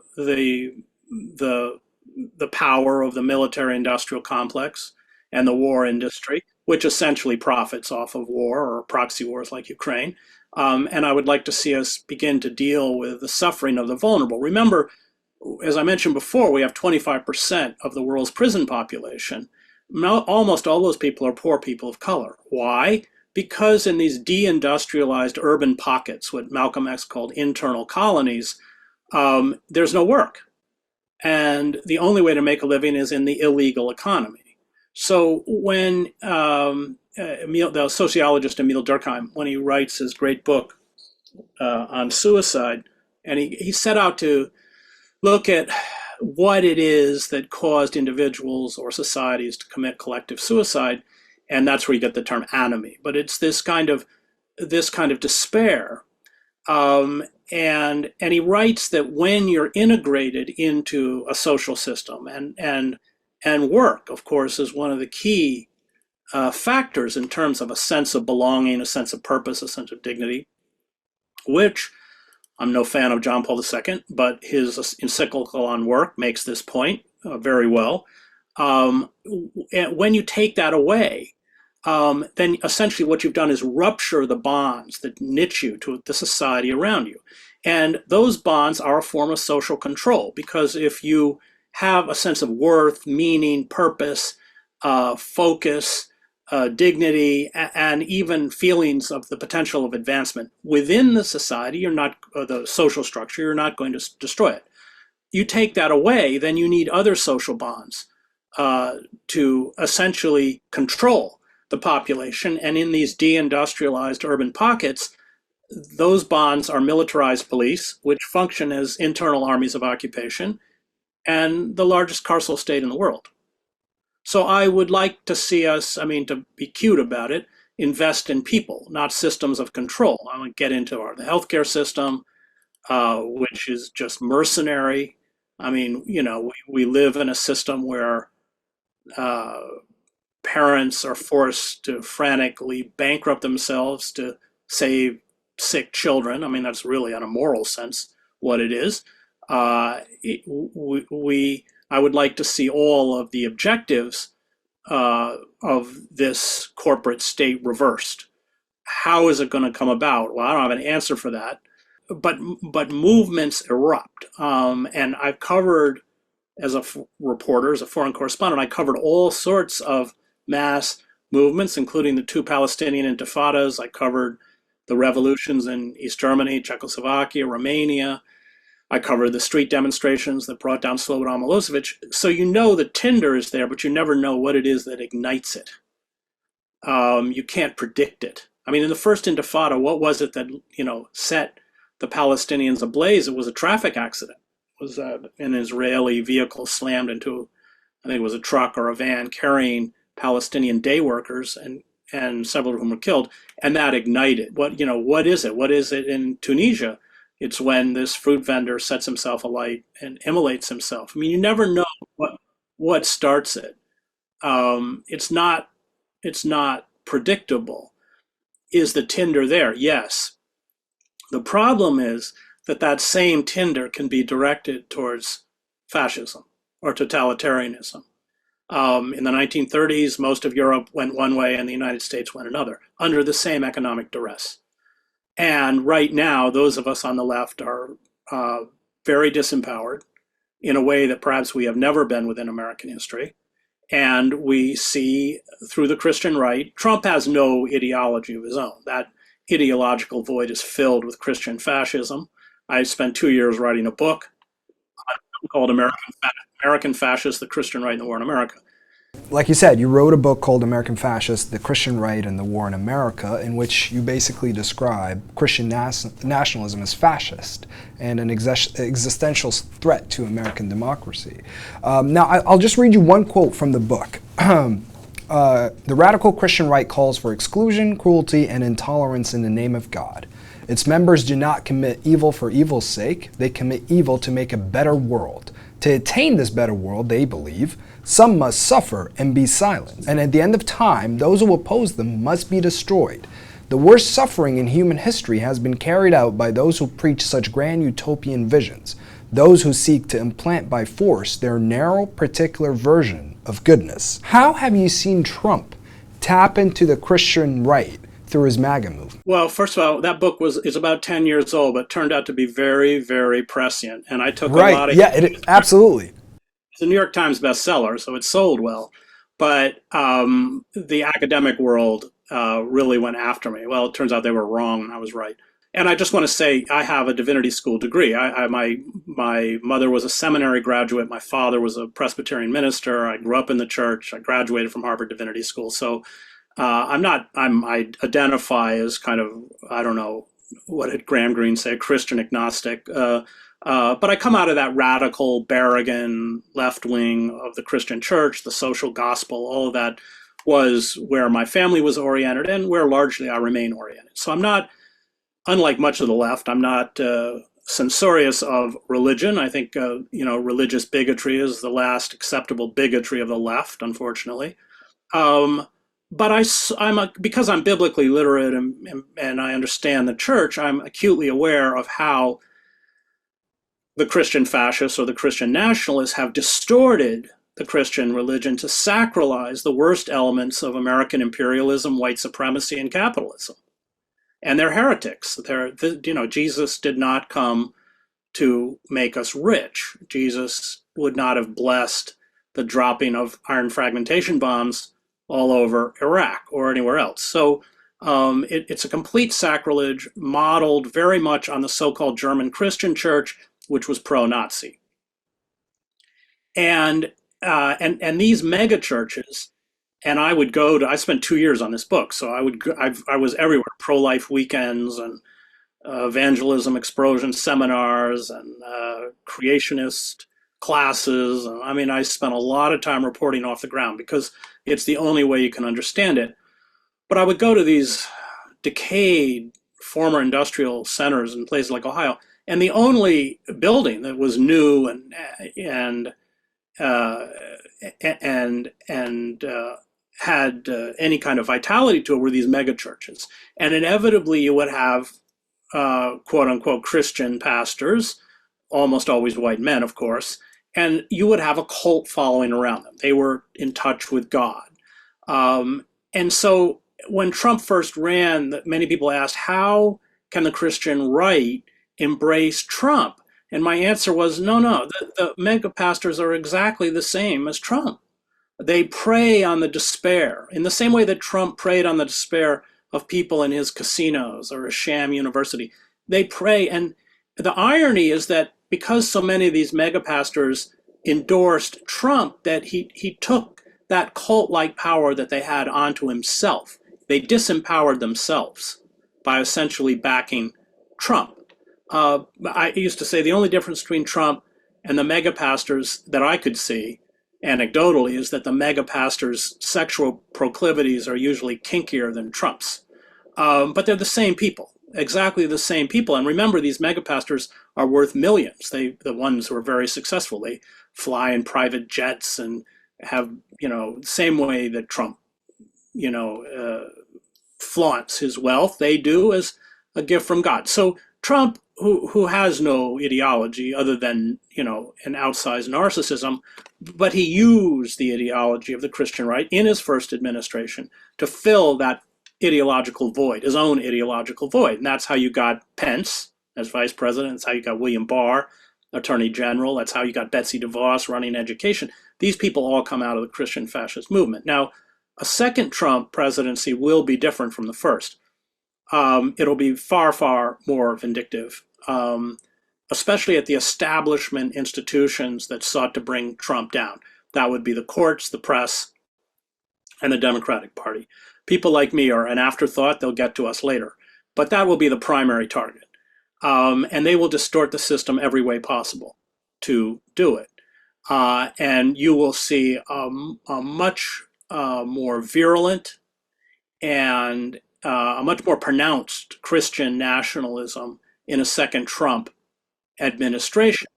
power of the military-industrial complex and the war industry, which essentially profits off of war or proxy wars like Ukraine. And I would like to see us begin to deal with the suffering of the vulnerable. Remember, as I mentioned before, we have 25% of the world's prison population. Almost all those people are poor people of color. Why? Because in these deindustrialized urban pockets, what Malcolm X called internal colonies, there's no work. And the only way to make a living is in the illegal economy. So when the sociologist Emile Durkheim, when he writes his great book on suicide, and he set out to look at what it is that caused individuals or societies to commit collective suicide, and that's where you get the term anomie. But it's this kind of despair. And he writes that when you're integrated into a social system, and work, of course, is one of the key factors in terms of a sense of belonging, a sense of purpose, a sense of dignity, which I'm no fan of John Paul II, but his encyclical on work makes this point very well. And when you take that away, then essentially what you've done is rupture the bonds that knit you to the society around you. And those bonds are a form of social control, because if you have a sense of worth, meaning, purpose, focus, dignity, and even feelings of the potential of advancement within the society, you're not, the social structure, you're not going to destroy it. You take that away, then you need other social bonds to essentially control the population. And in these deindustrialized urban pockets, those bonds are militarized police, which function as internal armies of occupation, and the largest carceral state in the world. So I would like to see us, to be cute about it, invest in people, not systems of control. I want to get into the healthcare system, which is just mercenary. We live in a system where parents are forced to frantically bankrupt themselves to save sick children. That's really, in a moral sense, what it is. I would like to see all of the objectives of this corporate state reversed. How is it going to come about? Well, I don't have an answer for that. But movements erupt. And I've covered, as a reporter, as a foreign correspondent, I covered all sorts of mass movements, including the two Palestinian intifadas. I covered the revolutions in East Germany, Czechoslovakia, Romania. I covered the street demonstrations that brought down Slobodan Milosevic. So the tinder is there, but you never know what it is that ignites it. You can't predict it. In the first intifada, what was it that set the Palestinians ablaze? It was a traffic accident. It was an Israeli vehicle slammed into, I think it was a truck or a van carrying Palestinian day workers, and several of whom were killed, and that ignited. What is it? What is it in Tunisia? It's when this fruit vendor sets himself alight and immolates himself. You never know what starts it. It's not predictable. Is the tinder there? Yes. The problem is that same tinder can be directed towards fascism or totalitarianism. In the 1930s, most of Europe went one way and the United States went another, under the same economic duress. And right now, those of us on the left are very disempowered in a way that perhaps we have never been within American history. And we see through the Christian right, Trump has no ideology of his own. That ideological void is filled with Christian fascism. I spent 2 years writing a book called American Fascists, the Christian Right and the War in America. Like you said, you wrote a book called American Fascists, the Christian Right and the War in America, in which you basically describe Christian nationalism as fascist and an existential threat to American democracy. Now, I'll just read you one quote from the book. The radical Christian right calls for exclusion, cruelty, and intolerance in the name of God. Its members do not commit evil for evil's sake. They commit evil to make a better world. To attain this better world, they believe, some must suffer and be silent. And at the end of time, those who oppose them must be destroyed. The worst suffering in human history has been carried out by those who preach such grand utopian visions, those who seek to implant by force their narrow, particular version of goodness. How have you seen Trump tap into the Christian right through his MAGA movement? Well, first of all, that book is about 10 years old, but turned out to be very, very prescient. And I took a lot of... Absolutely. It's a New York Times bestseller, so it sold well. But the academic world really went after me. Well, it turns out they were wrong and I was right. And I just want to say I have a divinity school degree. My mother was a seminary graduate. My father was a Presbyterian minister. I grew up in the church. I graduated from Harvard Divinity School. So I identify as kind of, I don't know, what did Graham Greene say, Christian agnostic. But I come out of that radical Berrigan left wing of the Christian church, the social gospel, all of that was where my family was oriented and where largely I remain oriented. So I'm not, unlike much of the left, I'm not censorious of religion. I think, religious bigotry is the last acceptable bigotry of the left, unfortunately. but because I'm biblically literate and I understand the church, I'm acutely aware of how the Christian fascists or the Christian nationalists have distorted the Christian religion to sacralize the worst elements of American imperialism, white supremacy, and capitalism. And they're heretics. Jesus did not come to make us rich. Jesus would not have blessed the dropping of iron fragmentation bombs all over Iraq or anywhere else. So it's a complete sacrilege modeled very much on the so-called German Christian church, which was pro-Nazi. And these mega churches, and I spent 2 years on this book, so I was everywhere, pro-life weekends and evangelism explosion seminars and creationist classes. I mean, I spent a lot of time reporting off the ground because it's the only way you can understand it. But I would go to these decayed former industrial centers in places like Ohio, and the only building that was new and had any kind of vitality to it were these mega churches. And inevitably you would have quote unquote Christian pastors, almost always white men, of course, and you would have a cult following around them. They were in touch with God. And so when Trump first ran, many people asked, how can the Christian right embrace Trump? And my answer was, no, the mega pastors are exactly the same as Trump. They prey on the despair in the same way that Trump preyed on the despair of people in his casinos or a sham university. They prey. And the irony is that because so many of these mega pastors endorsed Trump, that he took that cult-like power that they had onto himself. They disempowered themselves by essentially backing Trump. I used to say the only difference between Trump and the mega pastors that I could see anecdotally is that the mega pastors' sexual proclivities are usually kinkier than Trump's. But they're the same people, exactly the same people. And remember, these mega pastors are worth millions. The ones who are very successful, they fly in private jets and have, same way that Trump, flaunts his wealth, they do as a gift from God. So Trump, who has no ideology other than, an outsized narcissism, but he used the ideology of the Christian right in his first administration to fill that ideological void, his own ideological void. And that's how you got Pence as vice president. That's how you got William Barr, attorney general. That's how you got Betsy DeVos running education. These people all come out of the Christian fascist movement. Now, a second Trump presidency will be different from the first. It'll be far, far more vindictive, especially at the establishment institutions that sought to bring Trump down. That would be the courts, the press, and the Democratic Party. People like me are an afterthought. They'll get to us later. But that will be the primary target. And they will distort the system every way possible to do it. And you will see a much more virulent and a much more pronounced Christian nationalism in a second Trump administration.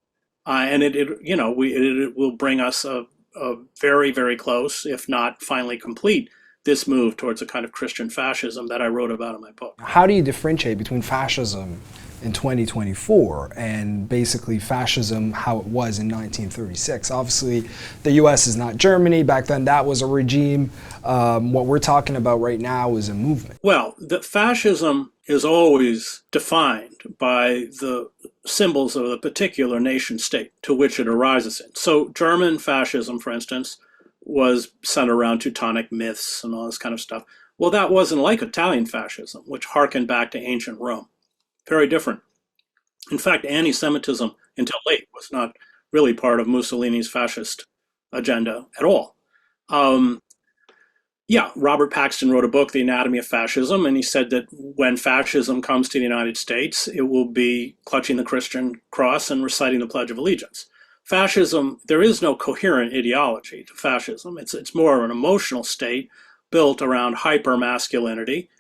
And it will bring us a very, very close, if not finally complete, this move towards a kind of Christian fascism that I wrote about in my book. How do you differentiate between fascism in 2024 and basically fascism how it was in 1936? Obviously, the U.S. is not Germany. Back then, that was a regime. What we're talking about right now is a movement. Well, the fascism is always defined by the symbols of the particular nation state to which it arises in. So German fascism, for instance, was centered around Teutonic myths and all this kind of stuff. Well, that wasn't like Italian fascism, which harkened back to ancient Rome. Very different. In fact, anti-Semitism until late was not really part of Mussolini's fascist agenda at all. Robert Paxton wrote a book, The Anatomy of Fascism, and he said that when fascism comes to the United States, it will be clutching the Christian cross and reciting the Pledge of Allegiance. Fascism, there is no coherent ideology to fascism. It's more of an emotional state built around hyper-masculinity.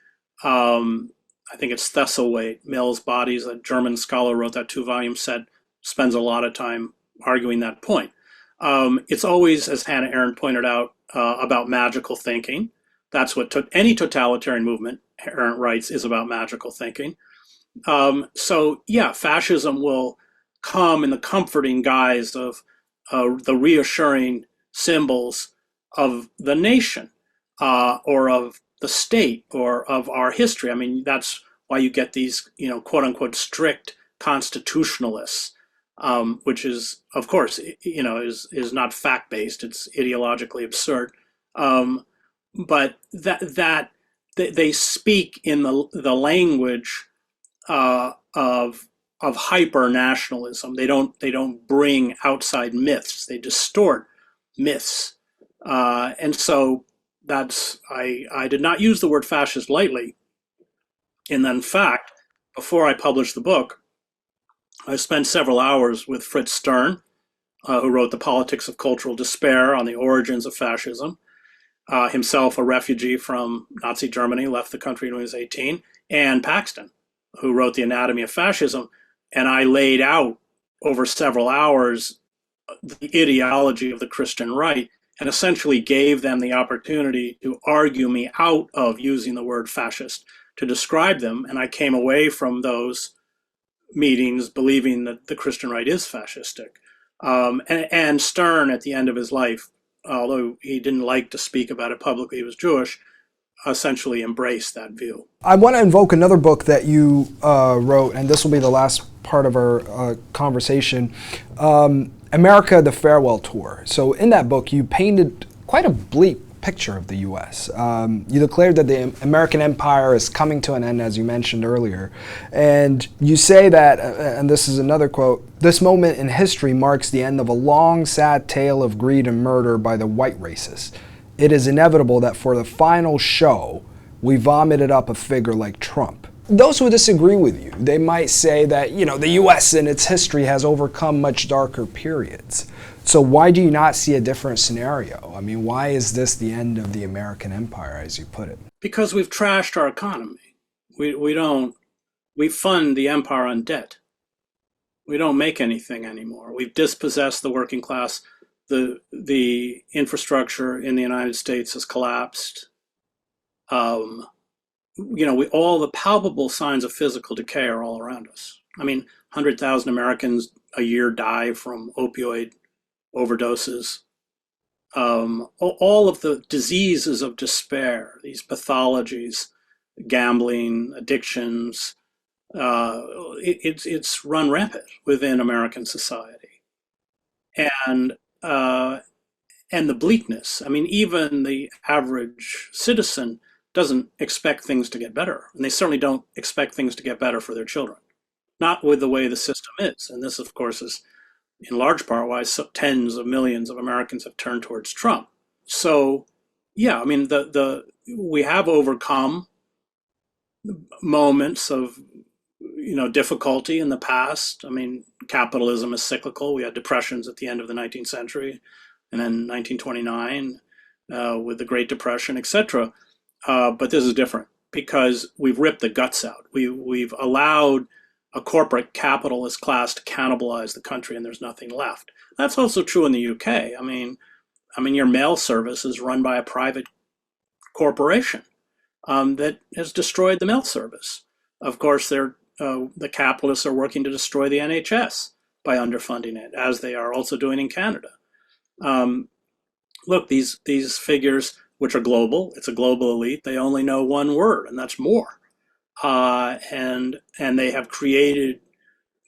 I think it's Thesselwaite, Males' Bodies, a German scholar wrote that 2-volume set, spends a lot of time arguing that point. It's always, as Hannah Arendt pointed out, about magical thinking. That's what any totalitarian movement, Arendt writes, is about magical thinking. So yeah, fascism will come in the comforting guise of the reassuring symbols of the nation, or of the state, or of our history. I mean, that's why you get these, quote unquote, strict constitutionalists, which is, of course, is not fact based. It's ideologically absurd. But that they speak in the language of hyper nationalism. They don't bring outside myths. They distort myths, and so I did not use the word fascist lightly. And in fact, before I published the book, I spent several hours with Fritz Stern, who wrote The Politics of Cultural Despair on the Origins of Fascism, himself a refugee from Nazi Germany, left the country when he was 18, and Paxton, who wrote The Anatomy of Fascism. And I laid out over several hours the ideology of the Christian right, and essentially gave them the opportunity to argue me out of using the word fascist to describe them. And I came away from those meetings believing that the Christian right is fascistic. And Stern, at the end of his life, although he didn't like to speak about it publicly, he was Jewish, essentially embraced that view. I want to invoke another book that you wrote, and this will be the last part of our conversation, America, the Farewell Tour. So in that book, you painted quite a bleak picture of the U.S. You declared that the American empire is coming to an end, as you mentioned earlier. And you say that, and this is another quote, "This moment in history marks the end of a long, sad tale of greed and murder by the white racists. It is inevitable that for the final show, we vomited up a figure like Trump." Those who disagree with you, they might say that, the U.S. in its history has overcome much darker periods. So why do you not see a different scenario? I mean, why is this the end of the American empire, as you put it? Because we've trashed our economy. We fund the empire on debt. We don't make anything anymore. We've dispossessed the working class. The infrastructure in the United States has collapsed. All the palpable signs of physical decay are all around us. I mean, 100,000 Americans a year die from opioid overdoses. All of the diseases of despair, these pathologies, gambling, addictions, it's run rampant within American society. And the bleakness. I mean, even the average citizen doesn't expect things to get better. And they certainly don't expect things to get better for their children. Not with the way the system is. And this, of course, is in large part why tens of millions of Americans have turned towards Trump. So, yeah, I mean, we have overcome moments of, difficulty in the past. I mean, capitalism is cyclical. We had depressions at the end of the 19th century, and then 1929 with the Great Depression, etc. But this is different because we've ripped the guts out. We've allowed a corporate capitalist class to cannibalize the country, and there's nothing left. That's also true in the UK. I mean, your mail service is run by a private corporation that has destroyed the mail service. Of course, the capitalists are working to destroy the NHS by underfunding it, as they are also doing in Canada. Look, these figures, which are global, it's a global elite, they only know one word, and that's more. And they have created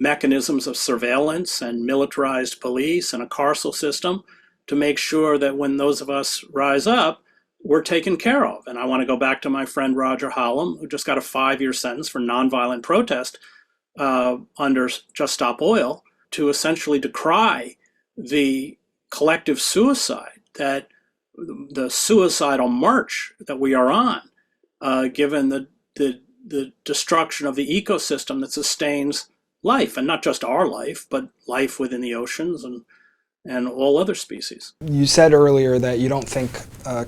mechanisms of surveillance and militarized police and a carceral system to make sure that when those of us rise up, we're taken care of. And I want to go back to my friend Roger Hallam, who just got a 5-year sentence for nonviolent protest under Just Stop Oil, to essentially decry the collective suicide, that the suicidal march that we are on, given the destruction of the ecosystem that sustains life, and not just our life, but life within the oceans and all other species. You said earlier that you don't think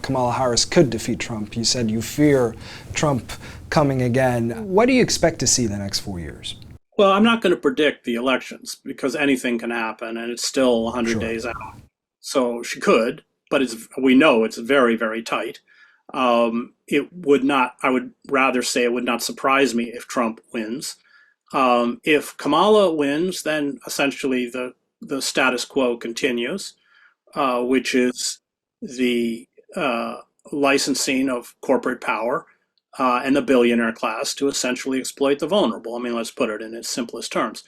Kamala Harris could defeat Trump. You said you fear Trump coming again. What do you expect to see the next 4 years? Well, I'm not going to predict the elections because anything can happen, and it's still 100 days out. So she could, but we know it's very, very tight. It would not, I would rather say it would not surprise me if Trump wins. If Kamala wins, then essentially the status quo continues, which is the licensing of corporate power and the billionaire class to essentially exploit the vulnerable. I mean, let's put it in its simplest terms.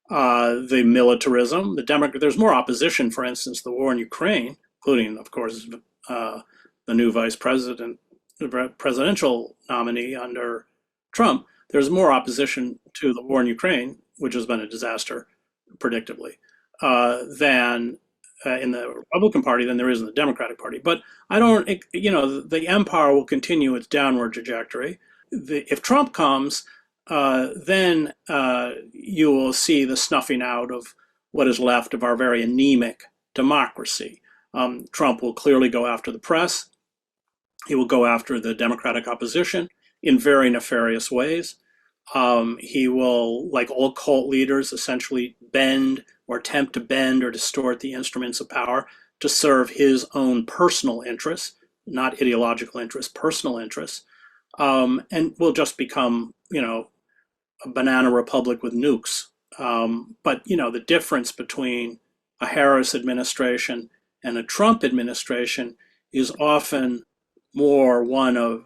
The militarism, there's more opposition, for instance, the war in Ukraine, including, of course, the new presidential nominee under Trump. There's more opposition to the war in Ukraine, which has been a disaster, predictably, than in the Republican Party than there is in the Democratic Party. But I don't, the empire will continue its downward trajectory. If Trump comes, then you will see the snuffing out of what is left of our very anemic democracy. Trump will clearly go after the press. He will go after the Democratic opposition in very nefarious ways. He will, like all cult leaders, essentially bend or attempt to bend or distort the instruments of power to serve his own personal interests, not ideological interests, personal interests, and will just become, a banana republic with nukes. But, the difference between a Harris administration and a Trump administration is often more one of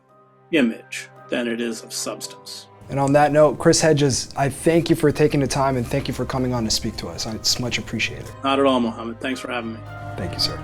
image than it is of substance. And on that note, Chris Hedges, I thank you for taking the time and thank you for coming on to speak to us. It's much appreciated. Not at all, Mohamed. Thanks for having me. Thank you, sir.